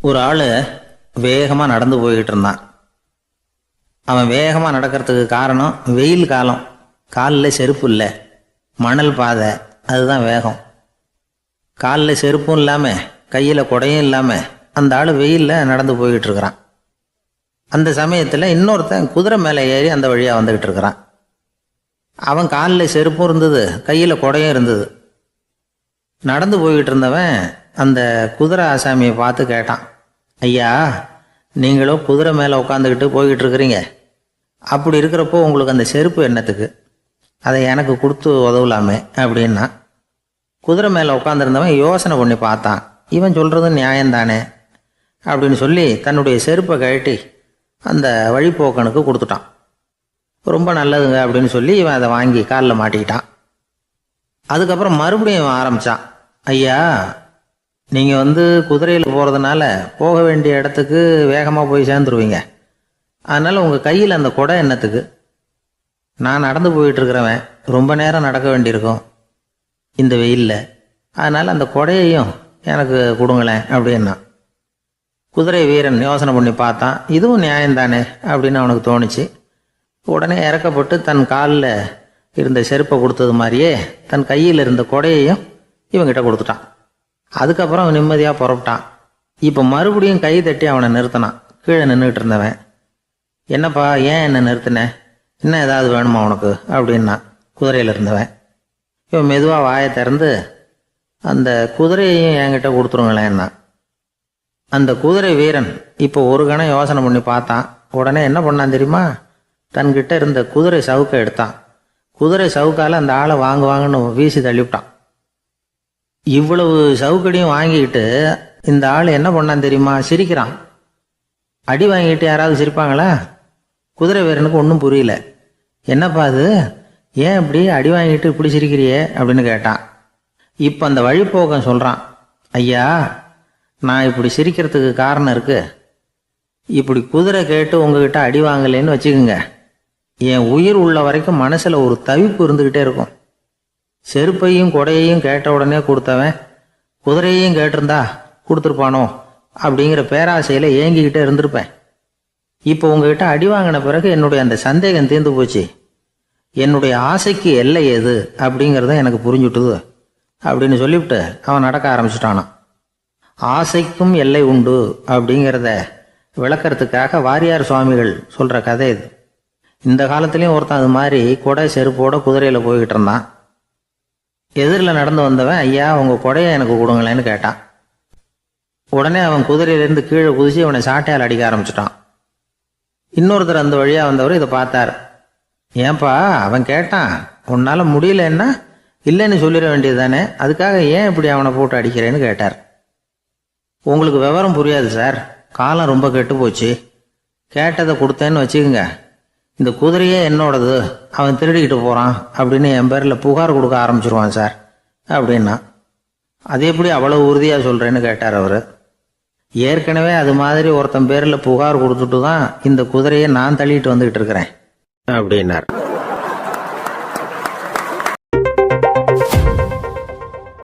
ஒரு ஆள் வேகமாக நடந்து போய்கிட்டு இருந்தான். அவன் வேகமாக நடக்கிறதுக்கு காரணம் வெயில் காலம், காலில் செருப்பு இல்லை, மணல் பாதை, அதுதான் வேகம். காலில் செருப்பும் இல்லாமல் கையில் குடையும் இல்லாமல் அந்த ஆள் வெயிலில் நடந்து போய்கிட்டு இருக்கிறான். அந்த சமயத்தில் இன்னொருத்தன் குதிரை மேலே ஏறி அந்த வழியாக வந்துக்கிட்டு இருக்கிறான். அவன் காலில் செருப்பும் இருந்தது, கையில் குடையும் இருந்தது. நடந்து போய்கிட்டு இருந்தவன் அந்த குதிரை ஆசாமியை பார்த்து கேட்டான், ஐயா, நீங்களும் குதிரை மேலே உட்காந்துக்கிட்டு போய்கிட்டு இருக்கிறீங்க, அப்படி இருக்கிறப்போ உங்களுக்கு அந்த செருப்பு என்னத்துக்கு? அதை எனக்கு கொடுத்து உதவலாமே அப்படின்னா. குதிரை மேலே உட்காந்துருந்தவன் யோசனை பண்ணி பார்த்தான். இவன் சொல்கிறது நியாயம்தானே அப்படின்னு சொல்லி தன்னுடைய செருப்பை கழட்டி அந்த வழிப்போக்கனுக்கு கொடுத்துட்டான். ரொம்ப நல்லதுங்க அப்படின்னு சொல்லி இவன் அதை வாங்கி காலில் மாட்டிக்கிட்டான். அதுக்கப்புறம் மறுபடியும் இவன் ஆரம்பித்தான், ஐயா, நீங்கள் குதிரையில் போகிறதுனால போக வேண்டிய இடத்துக்கு வேகமாக போய் சேர்ந்துருவீங்க, அதனால் உங்கள் கையில் அந்த குடை என்னத்துக்கு? நான் நடந்து போயிட்டுருக்கிறவன் ரொம்ப நேரம் நடக்க வேண்டியிருக்கும் இந்த வெயிலில், அதனால் அந்த குடையையும் எனக்கு கொடுங்களேன் அப்படின்னா. குதிரை வீரன் யோசனை பண்ணி பார்த்தான், இதுவும் நியாயம்தானே அப்படின்னு அவனுக்கு தோணுச்சு. உடனே இறக்கப்பட்டு தன் காலில் இருந்த செருப்பை கொடுத்தது மாதிரியே தன் கையில் இருந்த குடையையும் இவங்கிட்ட கொடுத்துட்டான். அதுக்கப்புறம் அவன் நிம்மதியாக புறப்பட்டான். இப்போ மறுபடியும் கை தட்டி அவனை நிறுத்தினான். கீழே நின்றுக்கிட்டு இருந்தவன், என்னப்பா, ஏன் என்ன நிறுத்தினேன், இன்னும் ஏதாவது வேணுமா உனக்கு அப்படின்னா குதிரையில் இருந்தவன். இவன் மெதுவாக வாயை திறந்து அந்த குதிரையையும் என்கிட்ட கொடுத்துருங்களேன்னா. அந்த குதிரை வீரன் இப்போ ஒரு கணம் யோசனை பண்ணி பார்த்தான். உடனே என்ன பண்ணான் தெரியுமா? தன்கிட்ட இருந்த குதிரை சவுக்கை எடுத்தான். குதிரை சவுக்கால் அந்த ஆளை வாங்குன்னு வீசி தள்ளிவிட்டான். இவ்வளவு சவுக்கடியும் வாங்கிக்கிட்டு இந்த ஆள் என்ன பண்ணான் தெரியுமா? சிரிக்கிறான். அடி வாங்கிட்டு யாராவது சிரிப்பாங்களா? குதிரை வீரனுக்கு ஒன்றும் புரியல. என்னப்பா அது, ஏன் இப்படி அடி வாங்கிட்டு இப்படி சிரிக்கிறியே அப்படின்னு கேட்டான். இப்போ அந்த வழிப்போக்கன் சொல்கிறான், ஐயா, நான் இப்படி சிரிக்கிறதுக்கு காரணம் இருக்கு. இப்படி குதிரை கேட்டு உங்ககிட்ட அடி வாங்கலேன்னு வச்சுக்கோங்க, என் உயிர் உள்ள வரைக்கும் மனசில் ஒரு தவிப்பு இருந்துக்கிட்டே இருக்கும். செருப்பையும் கொடையையும் கேட்ட உடனே கொடுத்தவன் குதிரையையும் கேட்டிருந்தா கொடுத்துருப்பானோ அப்படிங்கிற பேராசையில் ஏங்கிக்கிட்டே இருந்திருப்பேன். இப்போ உங்ககிட்ட அடி வாங்கின பிறகு என்னுடைய அந்த சந்தேகம் தீர்ந்து போச்சு. என்னுடைய ஆசைக்கு எல்லை எது அப்படிங்கிறத எனக்கு புரிஞ்சுட்டுது அப்படின்னு சொல்லிவிட்டு அவன் நடக்க ஆரம்பிச்சிட்டானான். ஆசைக்கும் எல்லை உண்டு அப்படிங்கிறத விளக்கறதுக்காக வாரியார் சுவாமிகள் சொல்கிற கதை இது. இந்த காலத்துலேயும் ஒருத்தன் அது மாதிரி கொடை செருப்போட குதிரையில் போய்கிட்டு இருந்தான். எதிரில் நடந்து வந்தவன், ஐயா, உங்கள் கொடையை எனக்கு கொடுங்களேன்னு கேட்டான். உடனே அவன் குதிரையிலேருந்து கீழே குதிச்சு அவனை சாட்டையால் அடிக்க ஆரம்பிச்சிட்டான். இன்னொருத்தர் அந்த வழியாக வந்தவர் இதை பார்த்தார். ஏன்பா, அவன் கேட்டான், உன்னால் முடியலன்னா இல்லைன்னு சொல்லிட வேண்டியது தானே, அதுக்காக ஏன் இப்படி அவனை போட்டு அடிக்கிறேன்னு கேட்டார். உங்களுக்கு விவரம் புரியாது சார், காலம் ரொம்ப கெட்டு போச்சு. கேட்டதை கொடுத்தேன்னு வச்சுக்கோங்க, இந்த குதிரையே என்னோடது, அவன் திருடிக்கிட்டு போகிறான் அப்படின்னு என் பேரில் புகார் கொடுக்க ஆரம்பிச்சிருவான் சார் அப்படின்னா. அது எப்படி அவ்வளோ உறுதியாக சொல்கிறேன்னு கேட்டார் அவர். ஏற்கனவே அது மாதிரி ஒருத்தன் பேரில் புகார் கொடுத்துட்டு தான் இந்த குதிரையை நான் தள்ளிட்டு வந்துக்கிட்டு இருக்கிறேன் அப்படின்னார்.